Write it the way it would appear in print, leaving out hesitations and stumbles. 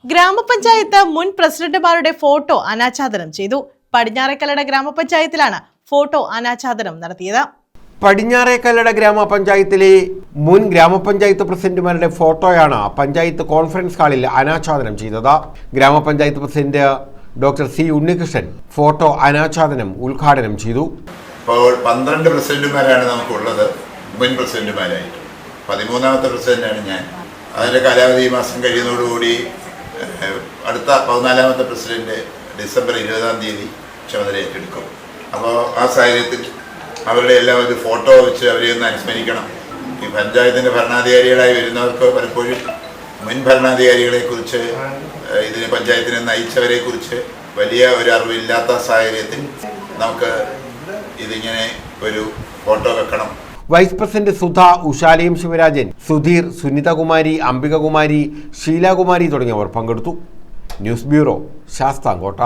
ഗ്രാമപഞ്ചായത്ത് മുൻ പ്രസിഡന്റുമാരുടെ ഫോട്ടോ അനാച്ഛാദനം ചെയ്തു. പടിഞ്ഞാറേക്കല്ലട ഗ്രാമപഞ്ചായത്തിലാണ് ഫോട്ടോ അനാച്ഛാദനം നടത്തിയത്. പടിഞ്ഞാറേക്കല്ലട ഗ്രാമപഞ്ചായത്തിലെ മുൻ ഗ്രാമപഞ്ചായത്ത് പ്രസിഡന്റുമാരുടെ ഫോട്ടോയാണ് പഞ്ചായത്ത് കോൺഫറൻസ് ഹാളിൽ അനാച്ഛാദനം ചെയ്തത്. ഗ്രാമപഞ്ചായത്ത് president doctor C Unnikrishnan photo അനാച്ഛാദനം ഉദ്ഘാടനം ചെയ്തു. ഇപ്പോൾ 12 പ്രസിഡന്റുമാരാണ് നമുക്കുള്ളത്. മുൻ പ്രസിഡന്റുമാരായിട്ട് 13ാമത്തെ പ്രസിഡന്റാണ് ഞാൻ. അതിൻ്റെ കാലാവധി മാസം കഴിയുന്നതോടുകൂടി അടുത്ത 14ാമത്തെ പ്രസിഡന്റ് ഡിസംബർ 20-ാം തീയതി ചുമതല ഏറ്റെടുക്കും. അപ്പോൾ ആ സാഹചര്യത്തിൽ അവരുടെ എല്ലാം ഒരു ഫോട്ടോ വെച്ച് അവരെ ഒന്ന് അനുസ്മരിക്കണം. ഈ പഞ്ചായത്തിൻ്റെ ഭരണാധികാരികളായി വരുന്നവർക്ക് പലപ്പോഴും മുൻ ഭരണാധികാരികളെക്കുറിച്ച് ഇതിന് പഞ്ചായത്തിനെ നയിച്ചവരെക്കുറിച്ച് വലിയ ഒരു അറിവില്ലാത്ത സാഹചര്യത്തിൽ നമുക്ക് ഇതിങ്ങനെ ഒരു ഫോട്ടോ വെക്കണം. വൈസ് പ്രസിഡന്റ് സുധ, ഉഷാലയം ശിവരാജൻ, സുധീർ, സുനിതകുമാരി, അംബികകുമാരി, ഷീലാകുമാരി തുടങ്ങിയവർ പങ്കെടുത്തു. News bureau, Sasthamkotta.